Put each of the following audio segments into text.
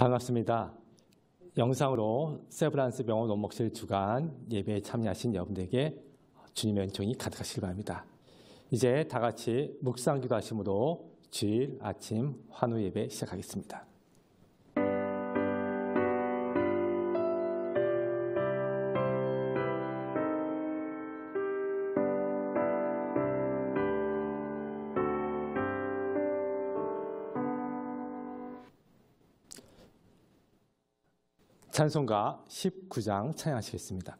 반갑습니다. 영상으로 세브란스 병원 원목실 주간 예배에 참여하신 여러분들에게 주님의 은총이 가득하시길 바랍니다. 이제 다 같이 묵상 기도하심으로 주일 아침 환우 예배 시작하겠습니다. 찬송가 19장 찬양하시겠습니다.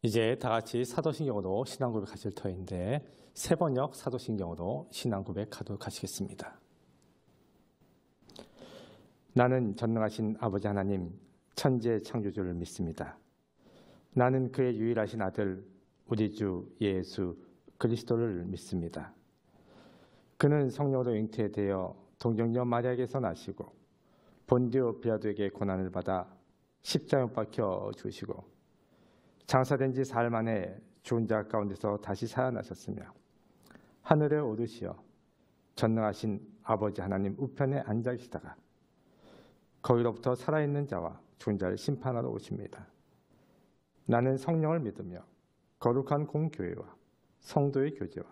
이제 다 같이 사도신경으로 신앙고백 하실 터인데 세 번역 사도신경으로 신앙고백 하도록 하시겠습니다. 나는 전능하신 아버지 하나님 천지의 창조주를 믿습니다. 나는 그의 유일하신 아들 우리 주 예수 그리스도를 믿습니다. 그는 성령으로 잉태되어 동정녀 마리아에게서 나시고 본디오 빌라도에게 고난을 받아 십자가에 못 박혀 죽으시고 장사된 지 사흘 만에 죽은 자 가운데서 다시 살아나셨으며 하늘에 오르시어 전능하신 아버지 하나님 우편에 앉아 계시다가 거기로부터 살아있는 자와 죽은 자를 심판하러 오십니다. 나는 성령을 믿으며 거룩한 공교회와 성도의 교제와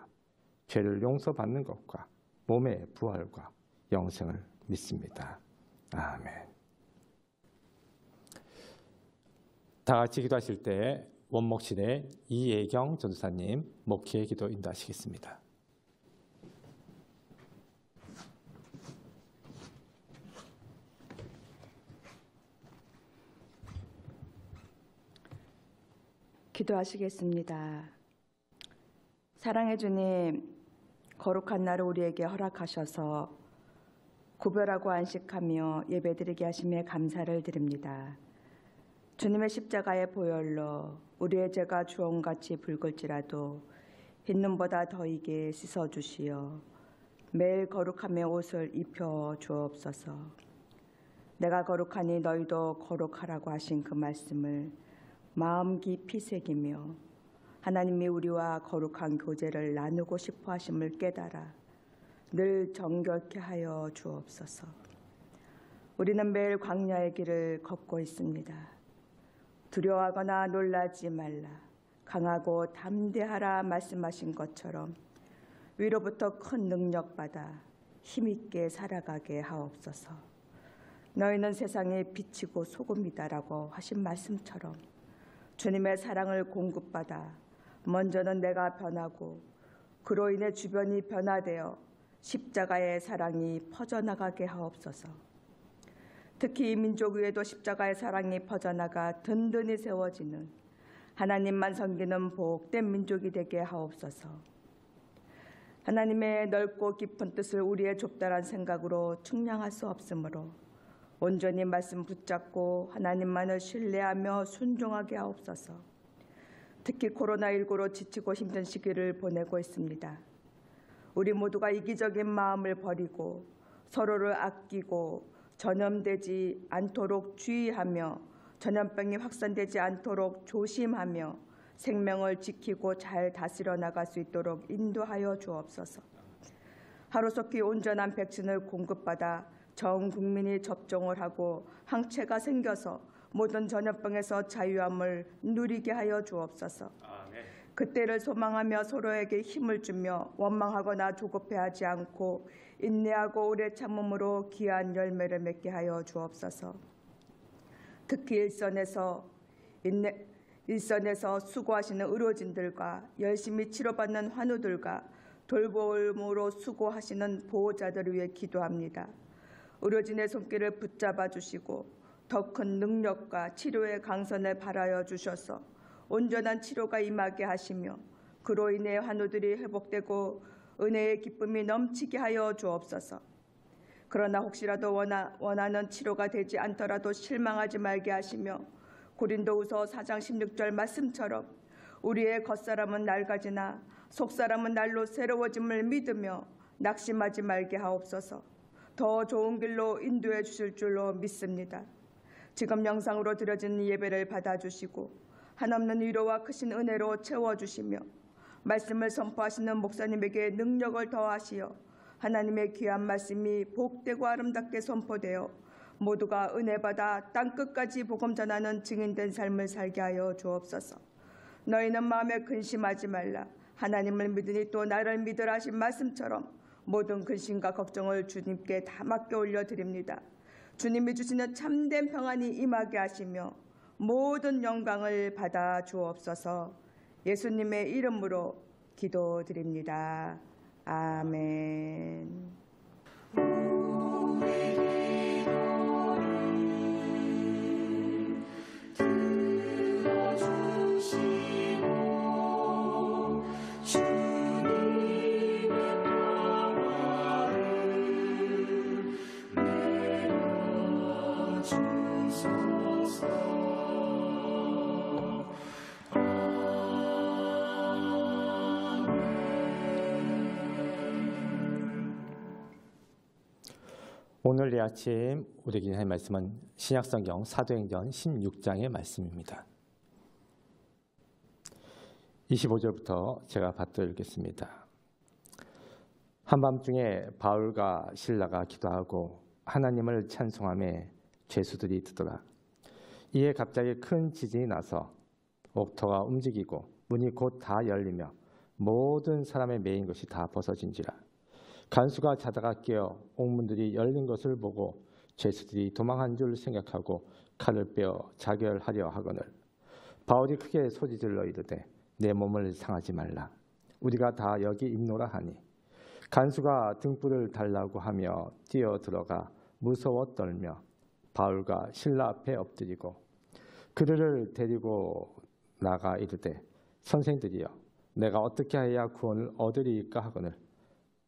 죄를 용서받는 것과 몸의 부활과 영생을 믿습니다. 아멘. 다 같이 기도하실 때 원목실의 이예경 전도사님 목회 기도 인도하시겠습니다. 기도하시겠습니다. 사랑해 주님, 거룩한 날을 우리에게 허락하셔서 구별하고 안식하며 예배드리게 하심에 감사를 드립니다. 주님의 십자가의 보혈로 우리의 죄가 주홍같이 붉을지라도 흰눈보다 더이게 씻어주시어 매일 거룩함의 옷을 입혀 주옵소서. 내가 거룩하니 너희도 거룩하라고 하신 그 말씀을 마음 깊이 새기며 하나님이 우리와 거룩한 교제를 나누고 싶어 하심을 깨달아 늘 정결케 하여 주옵소서. 우리는 매일 광야의 길을 걷고 있습니다. 두려워하거나 놀라지 말라, 강하고 담대하라 말씀하신 것처럼 위로부터 큰 능력받아 힘있게 살아가게 하옵소서. 너희는 세상의 빛이고 소금이다라고 하신 말씀처럼 주님의 사랑을 공급받아 먼저는 내가 변하고 그로 인해 주변이 변화되어 십자가의 사랑이 퍼져나가게 하옵소서. 특히 이 민족 위에도 십자가의 사랑이 퍼져나가 든든히 세워지는 하나님만 섬기는 복된 민족이 되게 하옵소서. 하나님의 넓고 깊은 뜻을 우리의 좁다란 생각으로 측량할 수 없으므로 온전히 말씀 붙잡고 하나님만을 신뢰하며 순종하게 하옵소서. 특히 코로나19로 지치고 힘든 시기를 보내고 있습니다. 우리 모두가 이기적인 마음을 버리고 서로를 아끼고 전염되지 않도록 주의하며 전염병이 확산되지 않도록 조심하며 생명을 지키고 잘 다스려 나갈 수 있도록 인도하여 주옵소서. 하루속히 온전한 백신을 공급받아 전 국민이 접종을 하고 항체가 생겨서 모든 전염병에서 자유함을 누리게 하여 주옵소서. 그때를 소망하며 서로에게 힘을 주며 원망하거나 조급해하지 않고 인내하고 오래 참음으로 귀한 열매를 맺게 하여 주옵소서. 특히 일선에서 수고하시는 의료진들과 열심히 치료받는 환우들과 돌봄으로 수고하시는 보호자들을 위해 기도합니다. 의료진의 손길을 붙잡아 주시고 더 큰 능력과 치료의 강선을 발하여 주셔서 온전한 치료가 임하게 하시며 그로 인해 환우들이 회복되고 은혜의 기쁨이 넘치게 하여 주옵소서. 그러나 혹시라도 원하는 치료가 되지 않더라도 실망하지 말게 하시며 고린도후서 4장 16절 말씀처럼 우리의 겉사람은 낡아지나 속사람은 날로 새로워짐을 믿으며 낙심하지 말게 하옵소서. 더 좋은 길로 인도해 주실 줄로 믿습니다. 지금 영상으로 드려진 예배를 받아주시고 한없는 위로와 크신 은혜로 채워주시며 말씀을 선포하시는 목사님에게 능력을 더하시어 하나님의 귀한 말씀이 복되고 아름답게 선포되어 모두가 은혜받아 땅끝까지 복음 전하는 증인된 삶을 살게 하여 주옵소서. 너희는 마음에 근심하지 말라. 하나님을 믿으니 또 나를 믿으라 하신 말씀처럼 모든 근심과 걱정을 주님께 다 맡겨 올려드립니다. 주님이 주시는 참된 평안이 임하게 하시며 모든 영광을 받아 주옵소서. 예수님의 이름으로 기도드립니다. 아멘. 오늘 이 아침 우리에게 하는 말씀은 신약성경 사도행전 16장의 말씀입니다. 25절부터 제가 받들어 읽겠습니다. 한밤중에 바울과 실라가 기도하고 하나님을 찬송하며 죄수들이 듣더라. 이에 갑자기 큰 지진이 나서 옥토가 움직이고 문이 곧 다 열리며 모든 사람의 매인 것이 다 벗어진지라. 간수가 자다가 깨어 옥문들이 열린 것을 보고 죄수들이 도망한 줄 생각하고 칼을 빼어 자결하려 하거늘 바울이 크게 소리질러 이르되 내 몸을 상하지 말라. 우리가 다 여기 있노라 하니 간수가 등불을 달라고 하며 뛰어 들어가 무서워 떨며 바울과 실라 앞에 엎드리고 그들을 데리고 나가 이르되 선생들이여 내가 어떻게 해야 구원을 얻으리이까 하거늘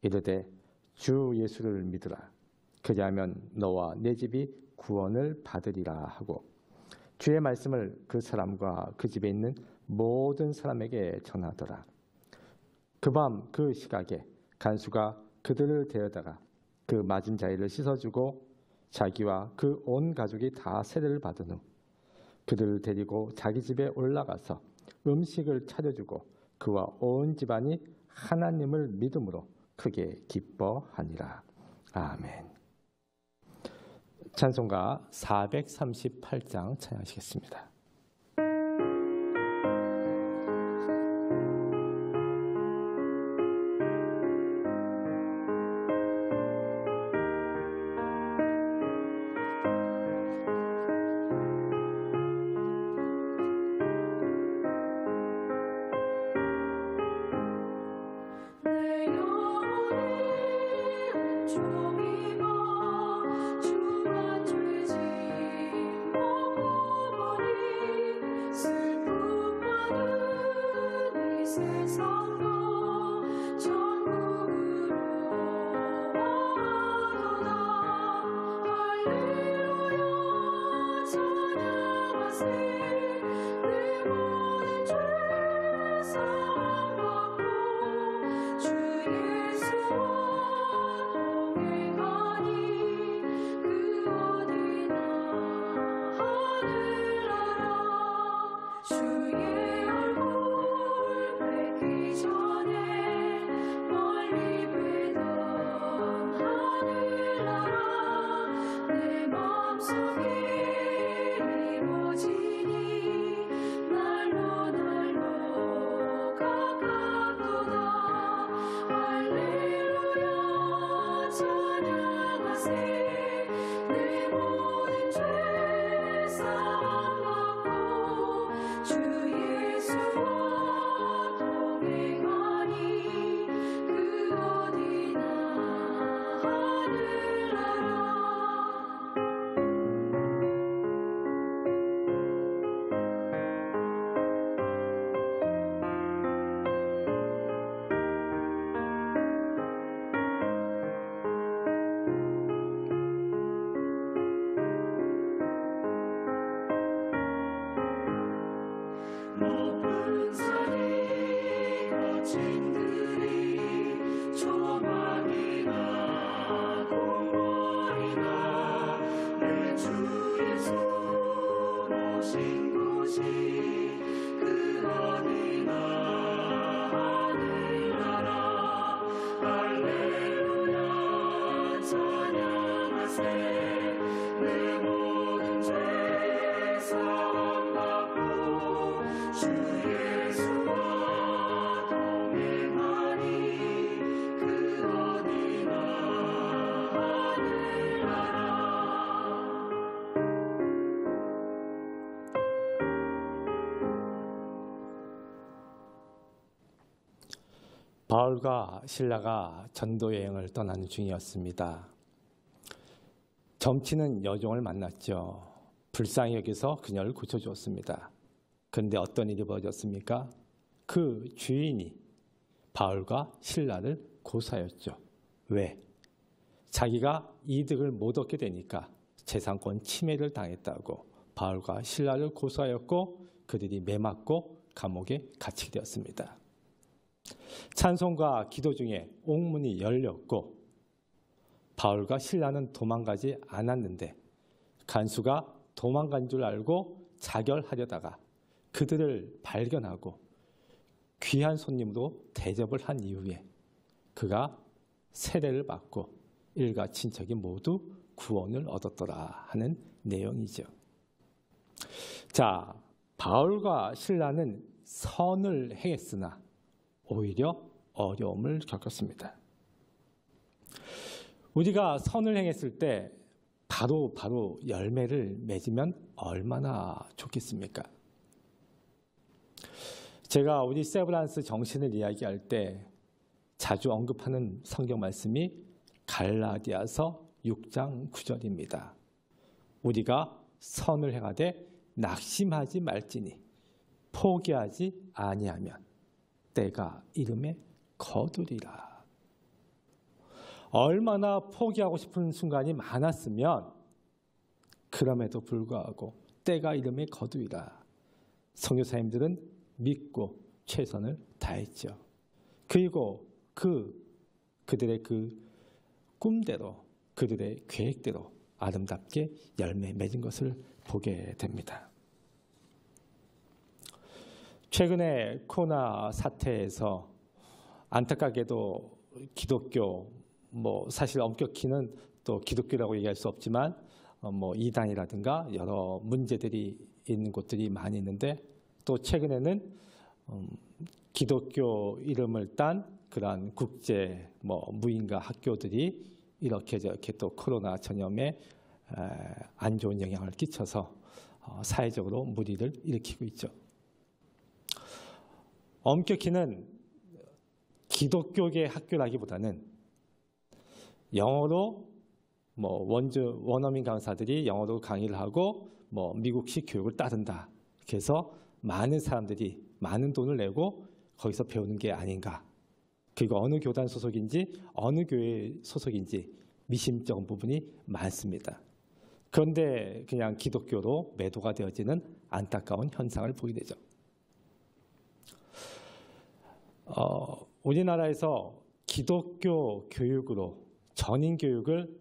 이르되 주 예수를 믿으라. 그리하면 너와 내 집이 구원을 받으리라 하고 주의 말씀을 그 사람과 그 집에 있는 모든 사람에게 전하더라. 그 밤 그 시각에 간수가 그들을 데려다가 그 맞은 자리를 씻어주고 자기와 그 온 가족이 다 세례를 받은 후 그들을 데리고 자기 집에 올라가서 음식을 차려주고 그와 온 집안이 하나님을 믿음으로 크게 기뻐하니라. 아멘. 찬송가 438장 찬양하시겠습니다. 주가 죄진 모든 바울과 실라가 전도 여행을 떠나는 중이었습니다. 점치는 여종을 만났죠. 불쌍히 여기서 그녀를 고쳐주었습니다. 그런데 어떤 일이 벌어졌습니까? 그 주인이 바울과 실라를 고소하였죠. 왜? 자기가 이득을 못 얻게 되니까 재산권 침해를 당했다고 바울과 실라를 고소하였고 그들이 매맞고 감옥에 갇히게 되었습니다. 찬송과 기도 중에 옥문이 열렸고 바울과 실라는 도망가지 않았는데 간수가 도망간 줄 알고 자결하려다가 그들을 발견하고 귀한 손님으로 대접을 한 이후에 그가 세례를 받고 일가 친척이 모두 구원을 얻었더라 하는 내용이죠. 자, 바울과 실라는 선을 행했으나 오히려 어려움을 겪었습니다. 우리가 선을 행했을 때 바로 열매를 맺으면 얼마나 좋겠습니까? 제가 우리 세브란스 정신을 이야기할 때 자주 언급하는 성경 말씀이 갈라디아서 6장 9절입니다. 우리가 선을 행하되 낙심하지 말지니 포기하지 아니하면 때가 이름에 거두리라. 얼마나 포기하고 싶은 순간이 많았으면 그럼에도 불구하고 때가 이름에 거두리라. 선교사님들은 믿고 최선을 다했죠. 그리고 그들의 그 꿈대로 그들의 계획대로 아름답게 열매 맺은 것을 보게 됩니다. 최근에 코로나 사태에서 안타깝게도 기독교, 사실 엄격히는 또 기독교라고 얘기할 수 없지만 이단이라든가 여러 문제들이 있는 곳들이 많이 있는데 또 최근에는 기독교 이름을 딴 그러한 국제 무인가 학교들이 이렇게 저렇게 또 코로나 전염에 안 좋은 영향을 끼쳐서 사회적으로 물의를 일으키고 있죠. 엄격히는 기독교계 학교라기보다는 영어로 원어민 강사들이 영어로 강의를 하고 미국식 교육을 따른다. 그래서 많은 사람들이 많은 돈을 내고 거기서 배우는 게 아닌가. 그리고 어느 교단 소속인지 어느 교회 소속인지 미심쩍은 부분이 많습니다. 그런데 그냥 기독교로 매도가 되어지는 안타까운 현상을 보게 되죠. 우리나라에서 기독교 교육으로 전인 교육을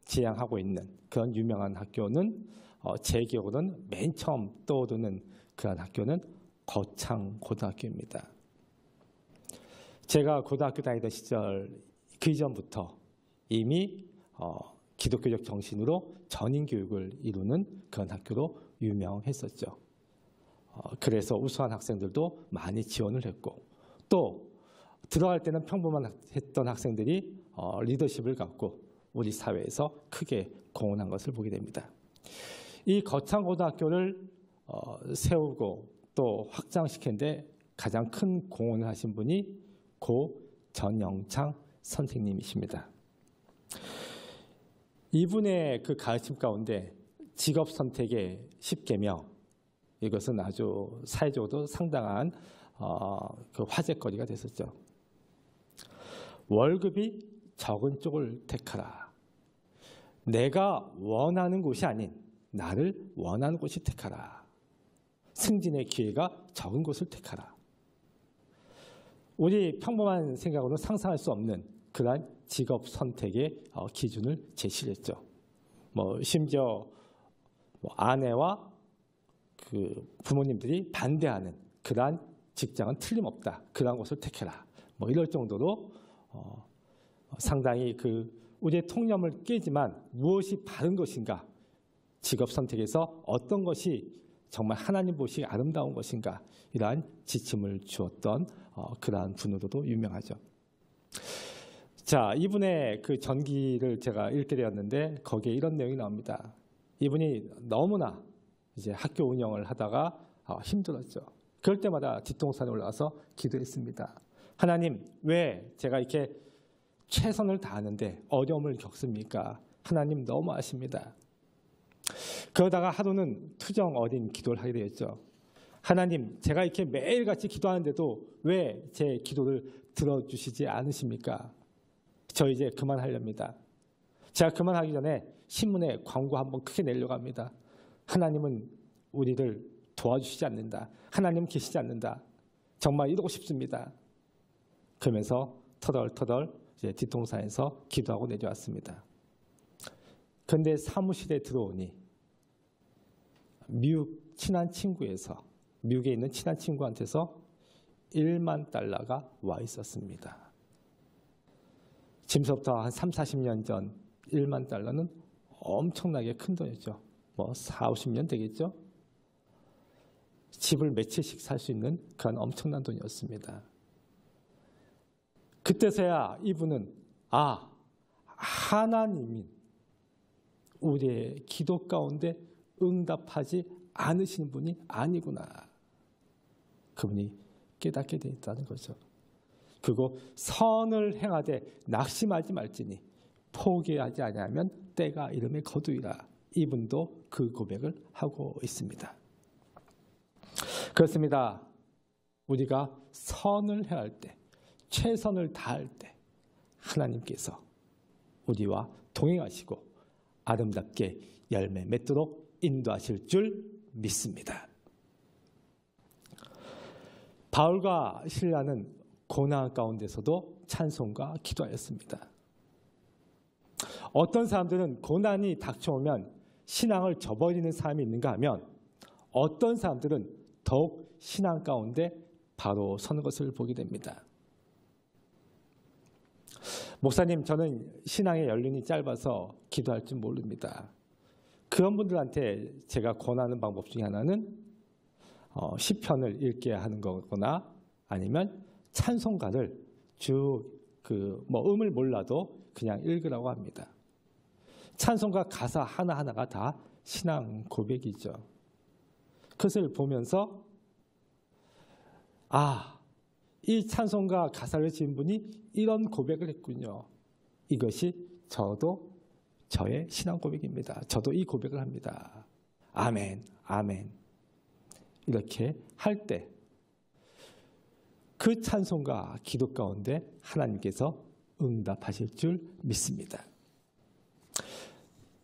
지향하고 있는 그런 유명한 학교는 제 기억으로는 맨 처음 떠오르는 그런 학교는 거창고등학교입니다. 제가 고등학교 다니던 시절 그 이전부터 이미 기독교적 정신으로 전인 교육을 이루는 그런 학교로 유명했었죠. 그래서 우수한 학생들도 많이 지원을 했고 또 들어갈 때는 평범했던 학생들이 리더십을 갖고 우리 사회에서 크게 공헌한 것을 보게 됩니다. 이 거창고등학교를 세우고 또 확장시키는데 가장 큰 공헌을 하신 분이 고 전영창 선생님이십니다. 이분의 그 가르침 가운데 직업 선택의 10계명, 이것은 아주 사회적으로도 상당한 그 화제거리가 됐었죠. 월급이 적은 쪽을 택하라. 내가 원하는 곳이 아닌 나를 원하는 곳이 택하라. 승진의 기회가 적은 곳을 택하라. 우리 평범한 생각으로는 상상할 수 없는 그러한 직업 선택의 기준을 제시를 했죠. 심지어 아내와 그 부모님들이 반대하는 그러한 직장은 틀림없다. 그러한 곳을 택해라. 이럴 정도로 상당히 우리의 통념을 깨지만 무엇이 바른 것인가? 직업 선택에서 어떤 것이 정말 하나님 보시기에 아름다운 것인가? 이러한 지침을 주었던 그러한 분으로도 유명하죠. 자, 이분의 그 전기를 제가 읽게 되었는데 거기에 이런 내용이 나옵니다. 이분이 너무나 이제 학교 운영을 하다가 힘들었죠. 그럴 때마다 뒷동산에 올라와서 기도했습니다. 하나님, 왜 제가 이렇게 최선을 다하는데 어려움을 겪습니까? 하나님 너무 아십니다. 그러다가 하루는 투정 어린 기도를 하게 되었죠. 하나님, 제가 이렇게 매일같이 기도하는데도 왜 제 기도를 들어주시지 않으십니까? 저 이제 그만하렵니다. 제가 그만하기 전에 신문에 광고 한번 크게 내려고 합니다. 하나님은 우리를 도와주시지 않는다. 하나님 계시지 않는다. 정말 이러고 싶습니다. 그러면서 터덜터덜 이제 뒷동산에서 기도하고 내려왔습니다. 그런데 사무실에 들어오니 미국 친한 친구에서 미국에 있는 친한 친구한테서 1만 달러가 와 있었습니다. 지금부터 한 3, 40년 전 1만 달러는 엄청나게 큰 돈이었죠. 4, 50년 되겠죠? 집을 며칠씩 살 수 있는 그런 엄청난 돈이었습니다. 그때서야 이분은 하나님이 우리의 기도 가운데 응답하지 않으시는 분이 아니구나. 그분이 깨닫게 되었다는 거죠. 그리고 선을 행하되 낙심하지 말지니 포기하지 아니하면 때가 이름에 거두리라. 이분도 그 고백을 하고 있습니다. 그렇습니다. 우리가 선을 행할 때, 최선을 다할 때 하나님께서 우리와 동행하시고 아름답게 열매 맺도록 인도하실 줄 믿습니다. 바울과 실라는 고난 가운데서도 찬송과 기도하였습니다. 어떤 사람들은 고난이 닥쳐오면 신앙을 저버리는 사람이 있는가 하면 어떤 사람들은 더욱 신앙 가운데 바로 서는 것을 보게 됩니다. 목사님, 저는 신앙의 연륜이 짧아서 기도할 줄 모릅니다. 그런 분들한테 제가 권하는 방법 중에 하나는 시편을 읽게 하는 거거나 아니면 찬송가를 음을 몰라도 그냥 읽으라고 합니다. 찬송가 가사 하나하나가 다 신앙 고백이죠. 그것을 보면서 이 찬송가 가사를 지은 분이 이런 고백을 했군요. 이것이 저도 저의 신앙 고백입니다. 저도 이 고백을 합니다. 아멘, 아멘. 이렇게 할 때 그 찬송과 기도 가운데 하나님께서 응답하실 줄 믿습니다.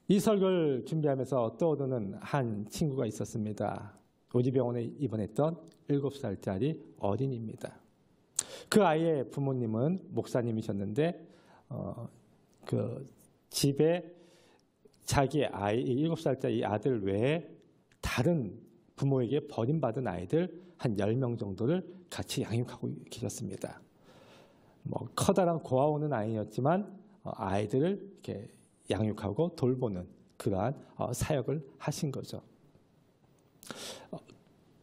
이 설교를 준비하면서 떠오르는 한 친구가 있었습니다. 우리 병원에 입원했던 7살짜리 어린이입니다. 그 아이의 부모님은 목사님이셨는데 그 집에 자기 아이 7살짜리 아들 외에 다른 부모에게 버림받은 아이들 한 10명 정도를 같이 양육하고 계셨습니다. 커다란 고아오는 아이였지만 아이들을 이렇게 양육하고 돌보는 그러한 사역을 하신 거죠.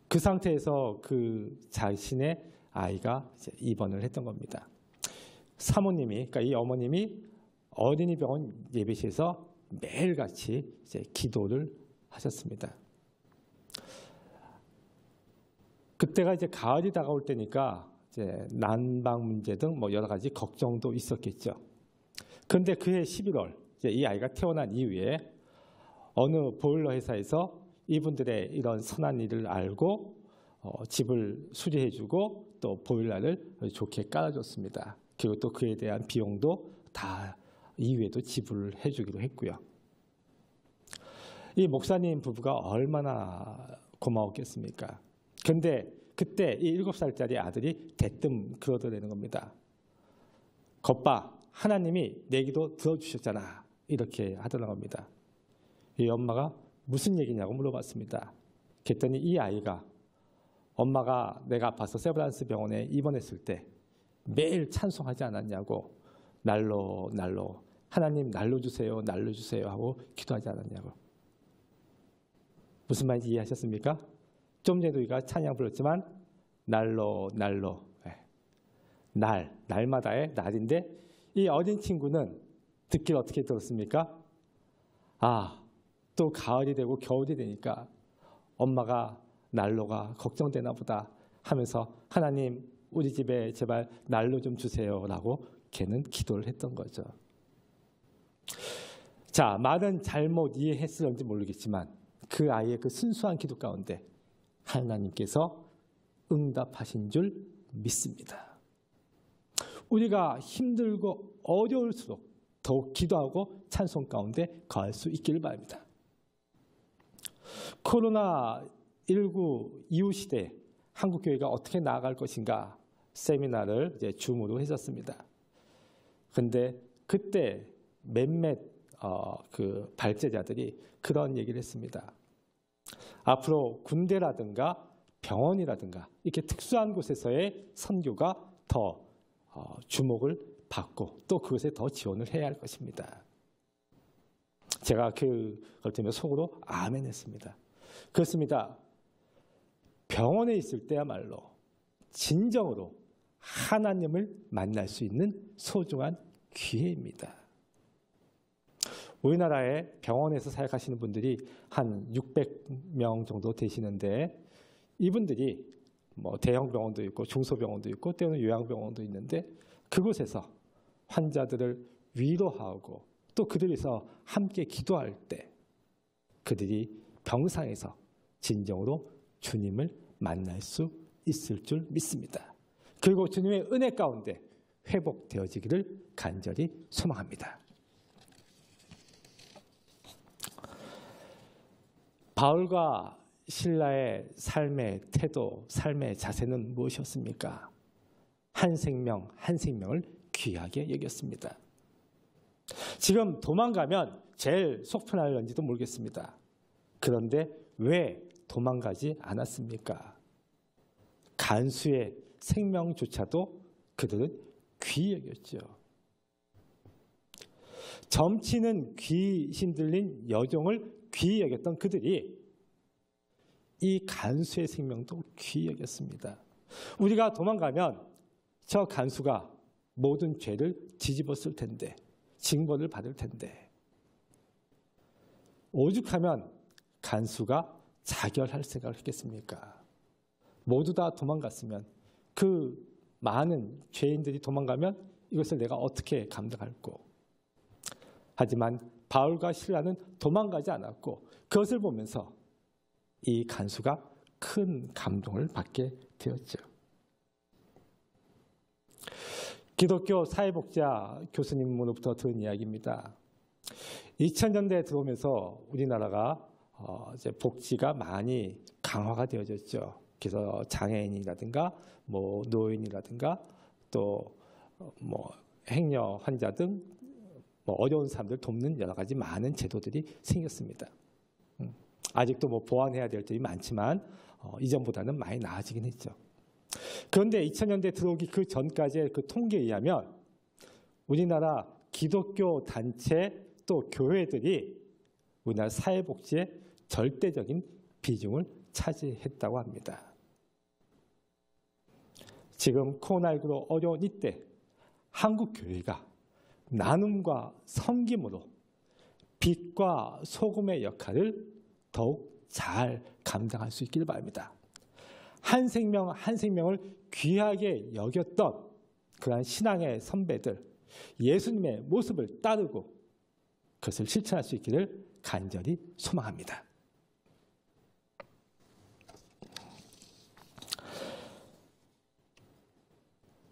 그 상태에서 그 자신의 아이가 이제 입원을 했던 겁니다. 사모님이, 그러니까 이 어머님이 어린이병원 예배실에서 매일같이 이제 기도를 하셨습니다. 그때가 이제 가을이 다가올 때니까 이제 난방 문제 등 여러 가지 걱정도 있었겠죠. 그런데 그해 11월 이제 이 아이가 태어난 이후에 어느 보일러 회사에서 이분들의 이런 선한 일을 알고 집을 수리해주고 또 보일러를 좋게 깔아줬습니다. 그리고 또 그에 대한 비용도 다 이후에도 지불을 해주기로 했고요. 이 목사님 부부가 얼마나 고마웠겠습니까? 근데 그때 이 7살짜리 아들이 대뜸 그러더라는 겁니다. 겉봐, 하나님이 내 기도 들어주셨잖아. 이렇게 하더라는 겁니다. 이 엄마가 무슨 얘기냐고 물어봤습니다. 그랬더니 이 아이가 엄마가 내가 아파서 세브란스 병원에 입원했을 때 매일 찬송하지 않았냐고, 날로 하나님 날로 주세요, 날로 주세요 하고 기도하지 않았냐고. 무슨 말인지 이해하셨습니까? 좀 전에도 우리가 찬양 불렀지만 날로 날마다의 날인데 이 어린 친구는 듣기를 어떻게 들었습니까? 또 가을이 되고 겨울이 되니까 엄마가 난로가 걱정되나 보다 하면서 하나님 우리 집에 제발 난로 좀 주세요라고 걔는 기도를 했던 거죠. 자, 말은 잘못 이해했을지 모르겠지만 그 아이의 그 순수한 기도 가운데 하나님께서 응답하신 줄 믿습니다. 우리가 힘들고 어려울수록 더욱 기도하고 찬송 가운데 거할 수 있기를 바랍니다. 코로나19 이후 시대에 한국교회가 어떻게 나아갈 것인가 세미나를 이제 줌으로 했었습니다. 그런데 그때 몇몇 그 발제자들이 그런 얘기를 했습니다. 앞으로 군대라든가 병원이라든가 이렇게 특수한 곳에서의 선교가 더 주목을 받고 또 그것에 더 지원을 해야 할 것입니다. 제가 그걸 때문에 속으로 아멘 했습니다. 그렇습니다. 병원에 있을 때야말로 진정으로 하나님을 만날 수 있는 소중한 기회입니다. 우리나라에 병원에서 사역하시는 분들이 한 600명 정도 되시는데 이분들이 대형 병원도 있고 중소병원도 있고 때로는 요양병원도 있는데 그곳에서 환자들을 위로하고 또 그들에서 함께 기도할 때 그들이 병상에서 진정으로 주님을 만날 수 있을 줄 믿습니다. 그리고 주님의 은혜 가운데 회복되어지기를 간절히 소망합니다. 바울과 실라의 삶의 태도, 삶의 자세는 무엇이었습니까? 한 생명, 한 생명을 귀하게 여겼습니다. 지금 도망가면 제일 속 편할런지도 모르겠습니다. 그런데 왜 도망가지 않았습니까? 간수의 생명조차도 그들은 귀히 여겼죠. 점치는 귀신 들린 여종을 귀히 여겼던 그들이 이 간수의 생명도 귀히 여겼습니다. 우리가 도망가면 저 간수가 모든 죄를 뒤집었을 텐데 징벌을 받을 텐데 오죽하면 간수가 자결할 생각을 했겠습니까? 모두 다 도망갔으면 그 많은 죄인들이 도망가면 이것을 내가 어떻게 감당할꼬? 하지만 바울과 실라는 도망가지 않았고 그것을 보면서 이 간수가 큰 감동을 받게 되었죠. 기독교 사회복지학 교수님으로부터 들은 이야기입니다. 2000년대에 들어오면서 우리나라가 이제 복지가 많이 강화가 되어졌죠. 그래서 장애인이라든가 뭐 노인이라든가 또 뭐 행여 환자 등 뭐 어려운 사람들 돕는 여러 가지 많은 제도들이 생겼습니다. 아직도 뭐 보완해야 될 점이 많지만 이전보다는 많이 나아지긴 했죠. 그런데 2000년대 들어오기 그 전까지의 그 통계에 의하면 우리나라 기독교 단체 또 교회들이 우리나라 사회복지의 절대적인 비중을 차지했다고 합니다. 지금 코로나19로 어려운 이때 한국 교회가 나눔과 섬김으로 빛과 소금의 역할을 더욱 잘 감당할 수 있기를 바랍니다. 한 생명 한 생명을 귀하게 여겼던 그러한 신앙의 선배들, 예수님의 모습을 따르고 그것을 실천할 수 있기를 간절히 소망합니다.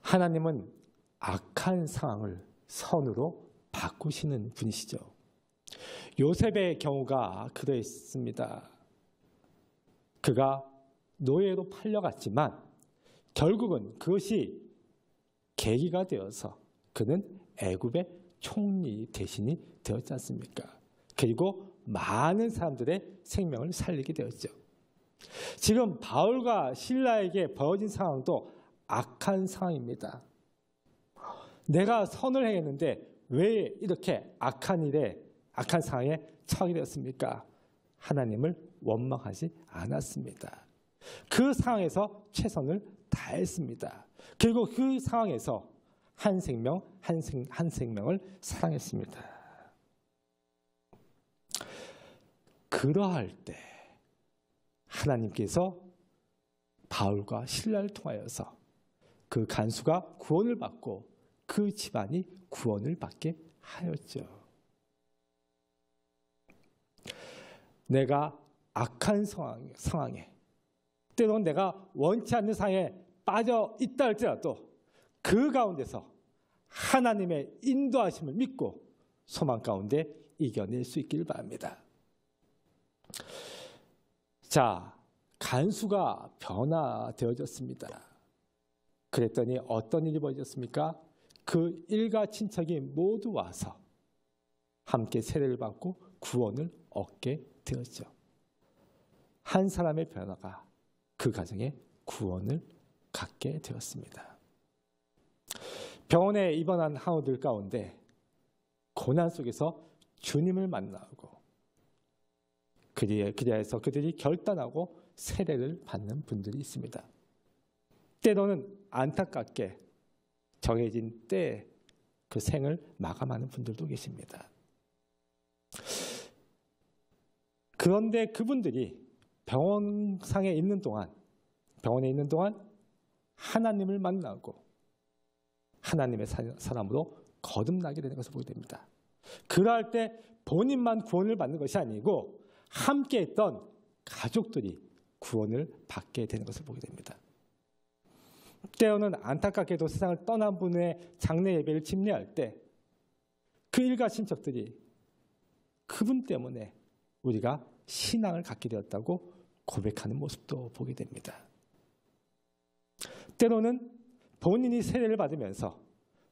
하나님은 악한 상황을 선으로 바꾸시는 분이시죠. 요셉의 경우가 그랬습니다. 그가 노예로 팔려갔지만 결국은 그것이 계기가 되어서 그는 애굽의 총리 대신이 되었지 않습니까? 그리고 많은 사람들의 생명을 살리게 되었죠. 지금 바울과 실라에게 벌어진 상황도 악한 상황입니다. 내가 선을 행했는데 왜 이렇게 악한 상황에 처하게 되었습니까? 하나님을 원망하지 않았습니다. 그 상황에서 최선을 다했습니다. 그리고 그 상황에서 한 생명 한 생명을 사랑했습니다. 그러할 때 하나님께서 바울과 실라를 통하여서 그 간수가 구원을 받고 그 집안이 구원을 받게 하였죠. 내가 악한 상황에 때로는 내가 원치 않는 상황에 빠져 있다 할지라도 그 가운데서 하나님의 인도하심을 믿고 소망 가운데 이겨낼 수 있기를 바랍니다. 자, 간수가 변화되어졌습니다. 그랬더니 어떤 일이 벌어졌습니까? 그 일가 친척이 모두 와서 함께 세례를 받고 구원을 얻게 되었죠. 한 사람의 변화가 그 가정에 구원을 갖게 되었습니다. 병원에 입원한 한우들 가운데 고난 속에서 주님을 만나고 그리하여서 그들이 결단하고 세례를 받는 분들이 있습니다. 때로는 안타깝게 정해진 때에 그 생을 마감하는 분들도 계십니다. 그런데 그분들이 병원에 있는 동안 하나님을 만나고 하나님의 사람으로 거듭나게 되는 것을 보게 됩니다. 그럴 때 본인만 구원을 받는 것이 아니고 함께 했던 가족들이 구원을 받게 되는 것을 보게 됩니다. 때로는 안타깝게도 세상을 떠난 분의 장례 예배를 집례할 때 그 일가 친척들이 그분 때문에 우리가 신앙을 갖게 되었다고 고백하는 모습도 보게 됩니다. 때로는 본인이 세례를 받으면서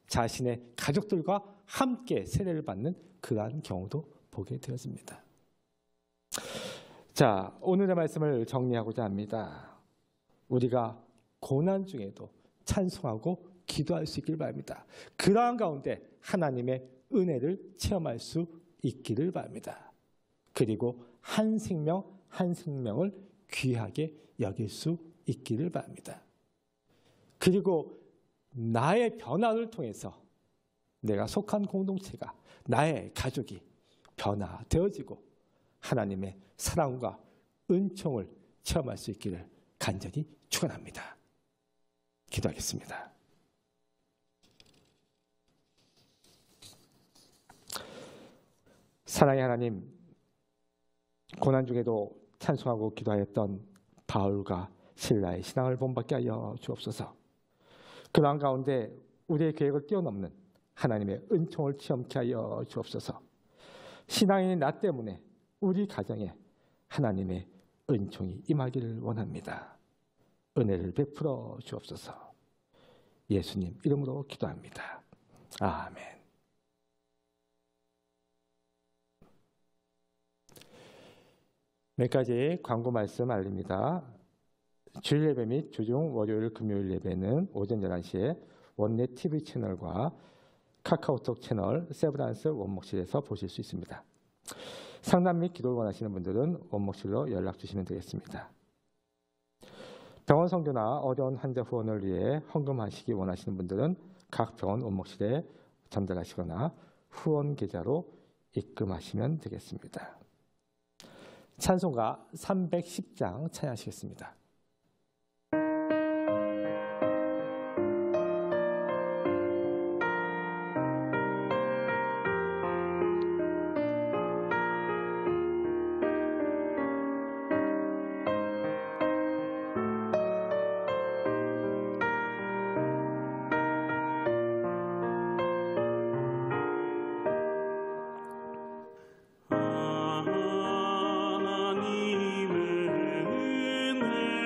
자신의 가족들과 함께 세례를 받는 그러한 경우도 보게 되어집니다. 자, 오늘의 말씀을 정리하고자 합니다. 우리가 고난 중에도 찬송하고 기도할 수 있기를 바랍니다. 그러한 가운데 하나님의 은혜를 체험할 수 있기를 바랍니다. 그리고 한 생명 한 생명을 귀하게 여길 수 있기를 바랍니다. 그리고 나의 변화를 통해서 내가 속한 공동체가, 나의 가족이 변화되어지고 하나님의 사랑과 은총을 체험할 수 있기를 간절히 축원합니다. 기도하겠습니다. 사랑의 하나님, 고난 중에도 찬송하고 기도하였던 바울과 실라의 신앙을 본받게 하여 주옵소서. 그러한 가운데 우리의 계획을 뛰어넘는 하나님의 은총을 체험케 하여 주옵소서. 신앙인인 나 때문에 우리 가정에 하나님의 은총이 임하기를 원합니다. 은혜를 베풀어 주옵소서. 예수님 이름으로 기도합니다. 아멘. 몇 가지 광고 말씀 알립니다. 주일 예배 및 주중 월요일 금요일 예배는 오전 11시에 원넷 TV 채널과 카카오톡 채널 세브란스 원목실에서 보실 수 있습니다. 상담 및 기도를 원하시는 분들은 원목실로 연락 주시면 되겠습니다. 병원 선교나 어려운 환자 후원을 위해 헌금하시기 원하시는 분들은 각 병원 원목실에 전달하시거나 후원 계좌로 입금하시면 되겠습니다. 찬송가 310장 찬양하시겠습니다. 하나님의 은혜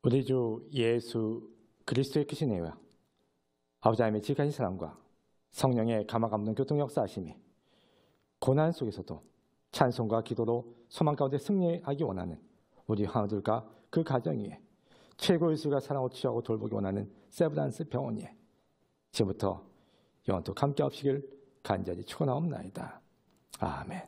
우리 주 예수 그리스도의 크신 애와 아버지 하나님의 지극하신 사랑과 성령의 감화감 없는 교통 역사하심이 고난 속에서도 찬송과 기도로 소망 가운데 승리하기 원하는 우리 환우들과 그 가정 위에 최고의 수가 사랑하고 치유하고 돌보기 원하는 세브란스 병원 위에 지금부터 영원토록 함께 하시길 간절히 축원하옵나이다. 아멘.